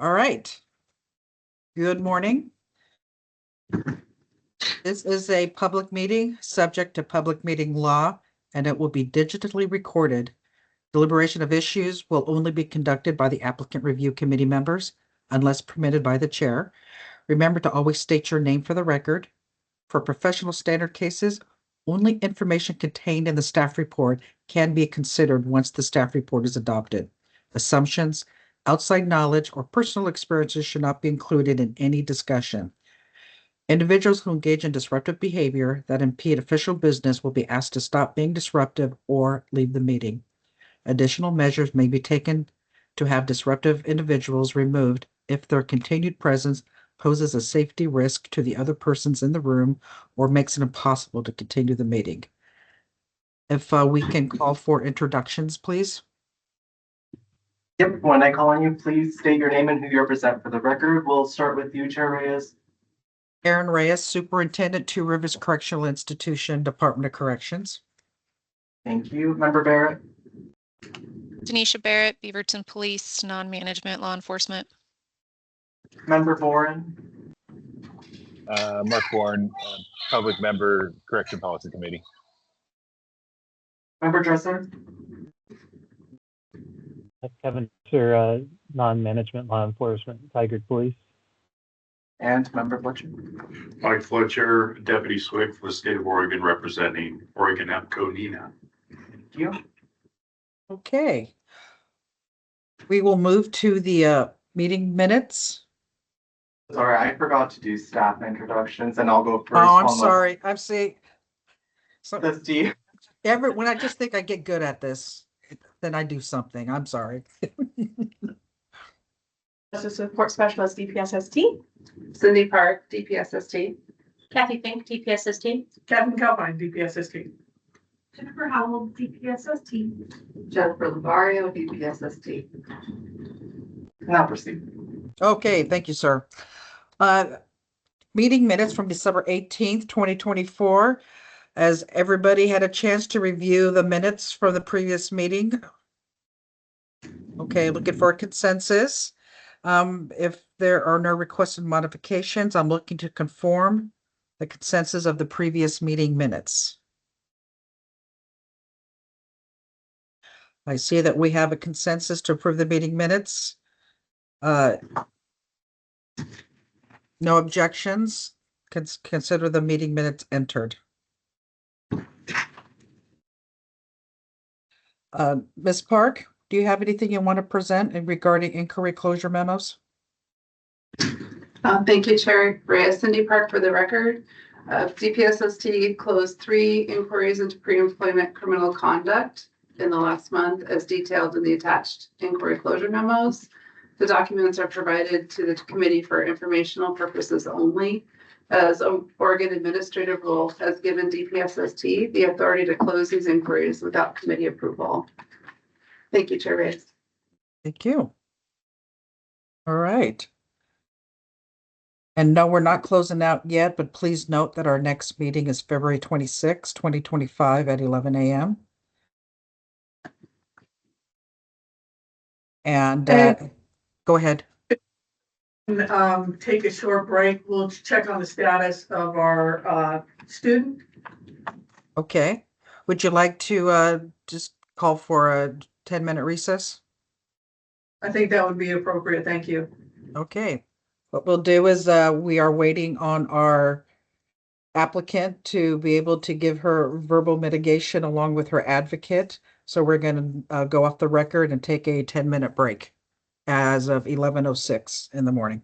All right. Good morning. This is a public meeting subject to public meeting law, and it will be digitally recorded. Deliberation of issues will only be conducted by the applicant review committee members unless permitted by the chair. Remember to always state your name for the record. For professional standard cases, only information contained in the staff report can be considered once the staff report is adopted. Assumptions, outside knowledge, or personal experiences should not be included in any discussion. Individuals who engage in disruptive behavior that impede official business will be asked to stop being disruptive or leave the meeting. Additional measures may be taken to have disruptive individuals removed if their continued presence poses a safety risk to the other persons in the room or makes it impossible to continue the meeting. If we can call for introductions, please. Yep, when I call on you, please state your name and who you represent for the record. We'll start with you, Chair Reyes. Aaron Reyes, Superintendent, Two Rivers Correctional Institution, Department of Corrections. Thank you. Member Barrett. Tanisha Barrett, Beaverton Police, Non-Management Law Enforcement. Member Boren. Mark Bourne, Public Member, Correction Policy Committee. Member Dresser. Kevin Fisher, Non-Management Law Enforcement, Tigard Police. And Member Fletcher. Mike Fletcher, Deputy SWIC for the state of Oregon, representing Oregon APCO NENA. Thank you. Okay. We will move to the meeting minutes. Sorry, I forgot to do staff introductions, and I'll go first. Oh, I'm sorry. I'm seeing. So That's D. when I just think I get good at this, then I do something. I'm sorry. Justice Support Specialist, DPSST. Cindy Park, DPSST. Kathy Fink, DPSST. Kevin Calvine, DPSST. Jennifer Howell, DPSST. Jennifer Lavario, DPSST. Now proceed. Okay, thank you, sir. Meeting minutes from December 18th, 2024. Has everybody had a chance to review the minutes from the previous meeting? Okay, looking for a consensus. If there are no requested modifications, I'm looking to conform the consensus of the previous meeting minutes. I see that we have a consensus to approve the meeting minutes. No objections. Consider the meeting minutes entered. Ms. Park, do you have anything you want to present regarding inquiry closure memos? Thank you, Chair Reyes. Cindy Park for the record. DPSST closed 3 inquiries into pre-employment criminal conduct in the last month as detailed in the attached inquiry closure memos. The documents are provided to the committee for informational purposes only, as Oregon administrative rule has given DPSST the authority to close these inquiries without committee approval. Thank you, Chair Reyes. Thank you. All right. And no, we're not closing out yet, but please note that our next meeting is February 26, 2025 at 11 a.m. And go ahead. Take a short break. We'll check on the status of our student. Okay. Would you like to just call for a 10-minute recess? I think that would be appropriate. Thank you. Okay. What we'll do is we are waiting on our applicant to be able to give her verbal mitigation along with her advocate. So we're going to go off the record and take a 10-minute break as of 11:06 in the morning.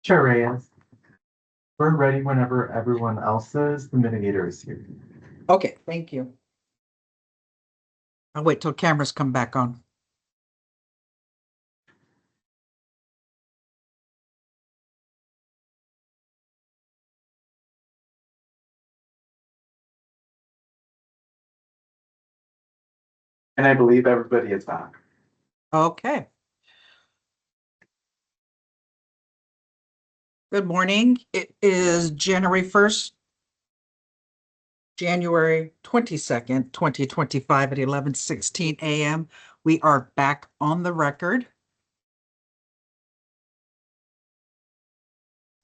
Chair Reyes. We're ready whenever everyone else is. The mitigator is here. Okay, thank you. I'll wait till cameras come back on. And I believe everybody is back. Okay. Good morning. It is January 1st, January 22nd, 2025 at 11:16 a.m. We are back on the record.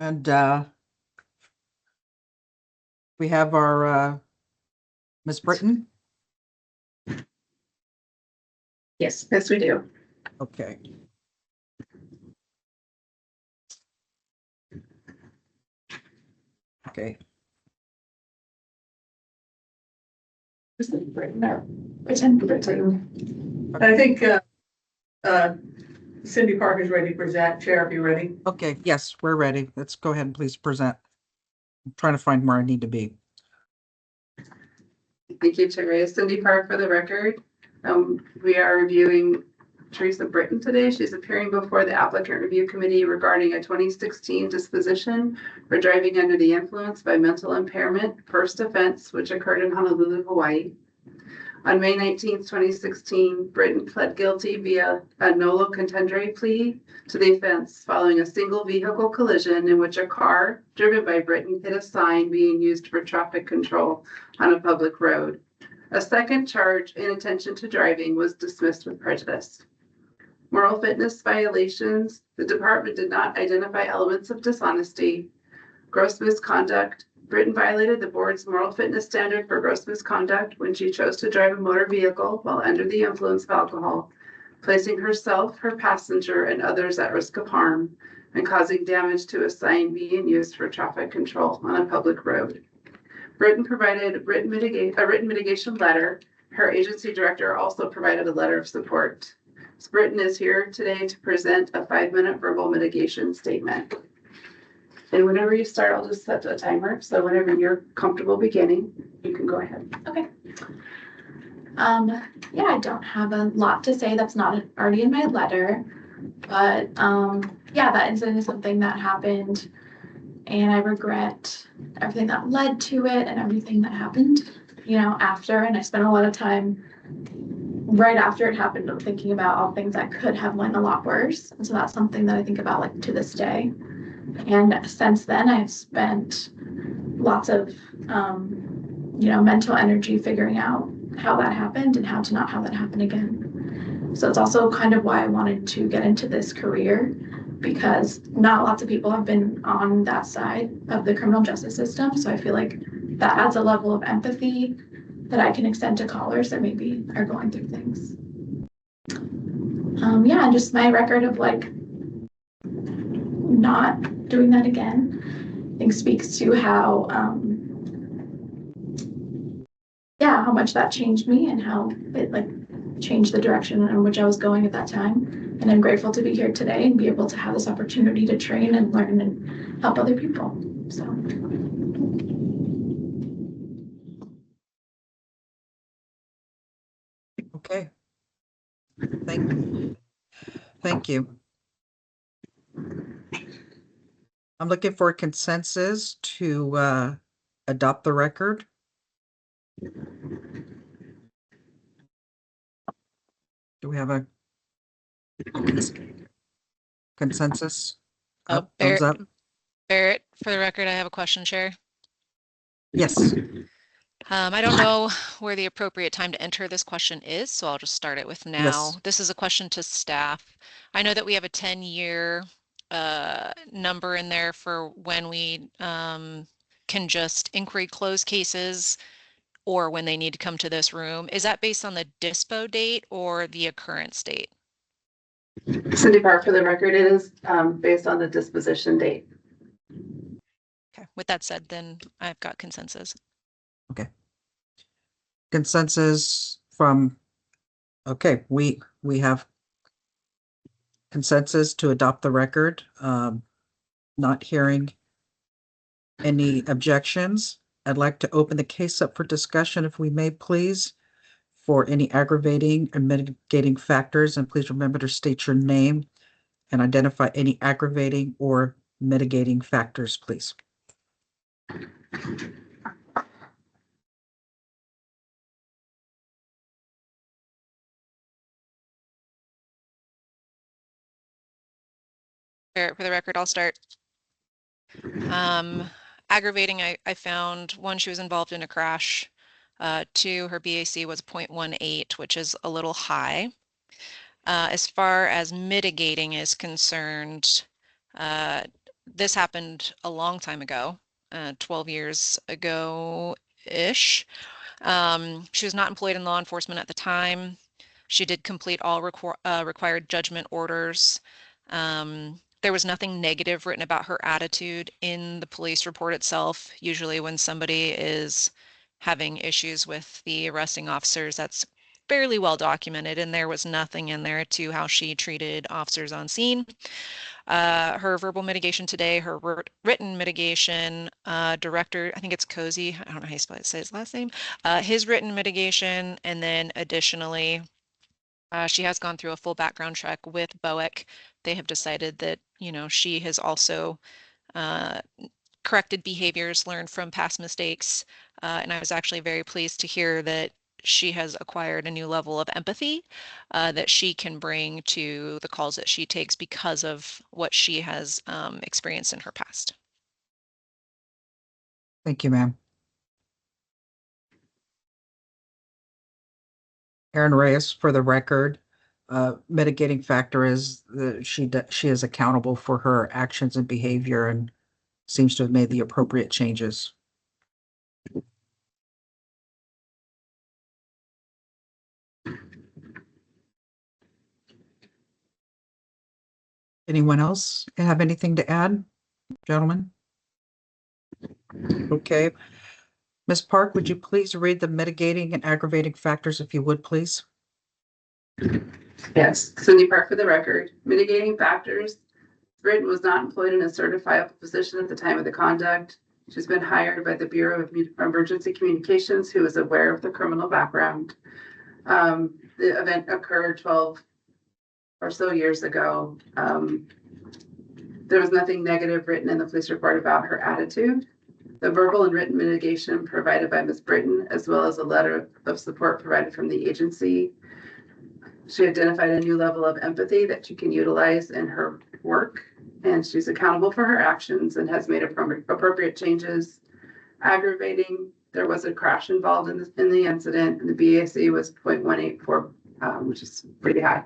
And we have our Ms. Britton. Yes, we do. Okay. Okay. I think, Cindy Park is ready to present. Chair, if you're ready. Okay, yes, we're ready. Let's go ahead and please present. I'm trying to find where I need to be. Thank you, Chair Reyes. Cindy Park for the record. We are reviewing Teresa Britton today. She's appearing before the Applicant Review Committee regarding a 2016 disposition for driving under the influence by mental impairment, first offense, which occurred in Honolulu, Hawaii. On May 19th, 2016, Britton pled guilty via a nolo contendere plea to the offense following a single vehicle collision in which a car driven by Britton hit a sign being used for traffic control on a public road. A second charge, inattention to driving, was dismissed with prejudice. Moral fitness violations: the department did not identify elements of dishonesty. Gross misconduct: Britton violated the board's moral fitness standard for gross misconduct when she chose to drive a motor vehicle while under the influence of alcohol, placing herself, her passenger, and others at risk of harm, and causing damage to a sign being used for traffic control on a public road. Britton provided a written mitigation letter. Her agency director also provided a letter of support. Britton is here today to present a 5-minute verbal mitigation statement. And whenever you start, I'll just set a timer. So whenever you're comfortable beginning, you can go ahead. Okay. Yeah, I don't have a lot to say that's not already in my letter, but yeah, that incident is something that happened, and I regret everything that led to it and everything that happened, after. And I spent a lot of time right after it happened thinking about all things that could have went a lot worse. And so that's something that I think about like to this day. And since then, I've spent lots of, mental energy figuring out how that happened and how to not have that happen again. So it's also kind of why I wanted to get into this career, because not lots of people have been on that side of the criminal justice system. So I feel like that adds a level of empathy that I can extend to callers that maybe are going through things. And just my record of like not doing that again, I think speaks to how much that changed me and how it like changed the direction in which I was going at that time. And I'm grateful to be here today and be able to have this opportunity to train and learn and help other people. So. Okay. Thank you. I'm looking for a consensus to adopt the record. Do we have a consensus? Up, thumbs up? Barrett, for the record, I have a question, Chair. Yes. I don't know where the appropriate time to enter this question is, so I'll just start it with now. Yes. This is a question to staff. I know that we have a 10-year number in there for when we can just inquiry close cases or when they need to come to this room. Is that based on the dispo date or the occurrence date? Cindy Park for the record, it is based on the disposition date. Okay, with that said, then I've got consensus. Okay. Consensus from, okay, we have consensus to adopt the record. Not hearing any objections, I'd like to open the case up for discussion, if we may, please, for any aggravating and mitigating factors, and please remember to state your name and identify any aggravating or mitigating factors, please. For the record, I'll start. Aggravating, I found, one, she was involved in a crash. Two, her BAC was 0.18, which is a little high. As far as mitigating is concerned, this happened a long time ago, 12 years ago-ish. She was not employed in law enforcement at the time. She did complete all required judgment orders. There was nothing negative written about her attitude in the police report itself. Usually when somebody is having issues with the arresting officers, that's fairly well documented, and there was nothing in there to how she treated officers on scene. Her verbal mitigation today, her written mitigation, director, I think it's Cozy, I don't know how you say his last name, his written mitigation, and then additionally, she has gone through a full background check with BOEC. They have decided that, you know, she has also corrected behaviors, learned from past mistakes, and I was actually very pleased to hear that she has acquired a new level of empathy that she can bring to the calls that she takes because of what she has experienced in her past. Thank you, ma'am. Erin Reyes, for the record, mitigating factor is that she is accountable for her actions and behavior and seems to have made the appropriate changes. Anyone else have anything to add, gentlemen? Okay. Ms. Park, would you please read the mitigating and aggravating factors, if you would, please? Yes, Cindy Park for the record. Mitigating factors. Britton was not employed in a certifiable position at the time of the conduct. She's been hired by the Bureau of Emergency Communications, who is aware of the criminal background. The event occurred 12 or so years ago. There was nothing negative written in the police report about her attitude. The verbal and written mitigation provided by Ms. Britton, as well as a letter of support provided from the agency. She identified a new level of empathy that she can utilize in her work, and she's accountable for her actions and has made appropriate changes. Aggravating, there was a crash involved in the incident, and the BAC was 0.184, which is pretty high.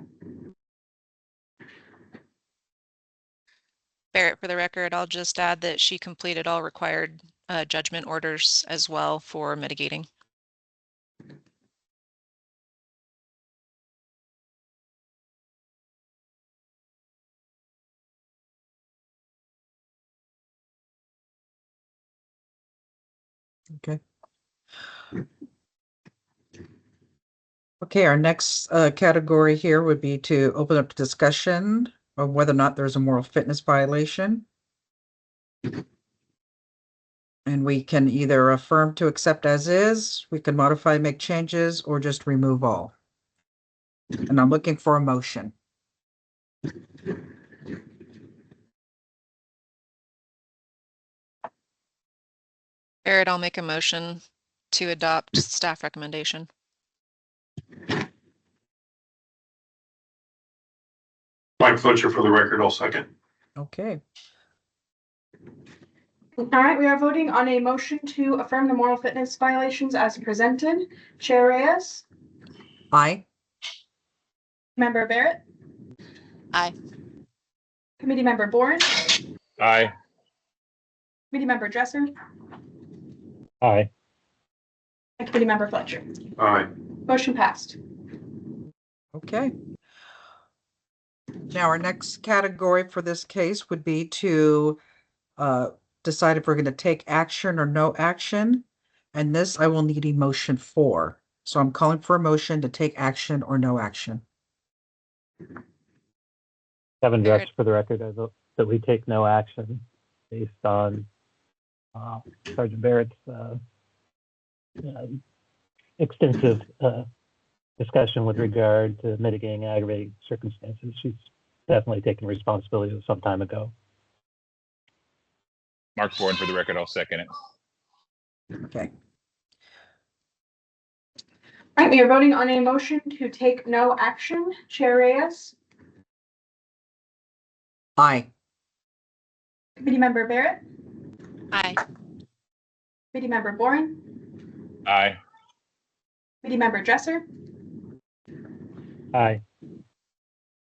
Barrett, for the record, I'll just add that she completed all required judgment orders as well for mitigating. Okay. Okay, our next category here would be to open up discussion of whether or not there's a moral fitness violation. And we can either affirm to accept as is, we can modify, make changes, or just remove all. And I'm looking for a motion. Barrett, I'll make a motion to adopt staff recommendation. Mike Fletcher, for the record, I'll second. Okay, All right, we are voting on a motion to affirm the moral fitness violations as presented. Chair Reyes, aye. Member Barrett, Aye. Committee Member Bourne, Aye. Committee Member Dresser, Aye. and Committee Member Fletcher. Aye. Motion passed. Okay. Now, our next category for this case would be to decide if we're going to take action or no action. And this I will need a motion for. So I'm calling for a motion to take action or no action. Kevin Barrett. Dretsch, for the record, I vote that we take no action. based on Sergeant Barrett's extensive discussion with regard to mitigating aggravating circumstances. She's definitely taken responsibility some time ago. Mark Bourne, for the record, I'll second it. Okay. All right, we are voting on a motion to take no action. Chair Reyes, Aye. Committee Member Barrett, Aye. Committee Member Bourne, Aye. Committee Member Dresser, Aye.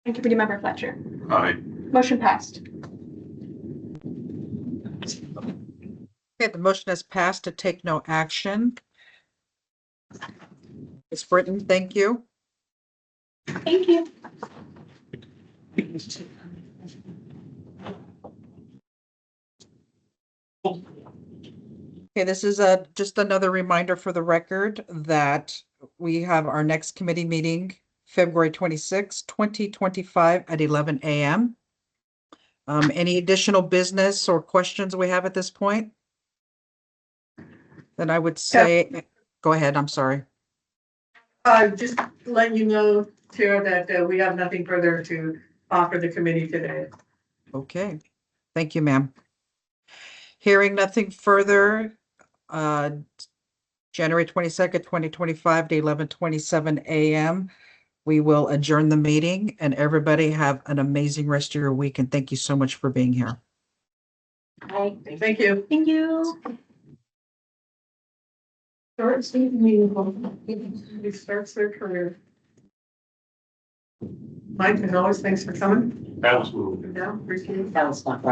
and Committee Member Fletcher. Aye. Motion passed. Okay, the motion has passed to take no action. Ms. Britton, thank you. Thank you. Okay, this is just another reminder for the record that we have our next committee meeting, February 26, 2025 at 11 a.m. Any additional business or questions we have at this point? Then I would say, go ahead, I'm sorry. Just letting you know, Chair, that we have nothing further to offer the committee today. Okay, thank you, ma'am. Hearing nothing further, January 22nd, 2025 to 11:27 a.m. We will adjourn the meeting, and everybody have an amazing rest of your week, and thank you so much for being here. Bye. Thank you. Thank you. It starts their career. Mike, as always, thanks for coming. Absolutely. Yeah, appreciate it. That was not right.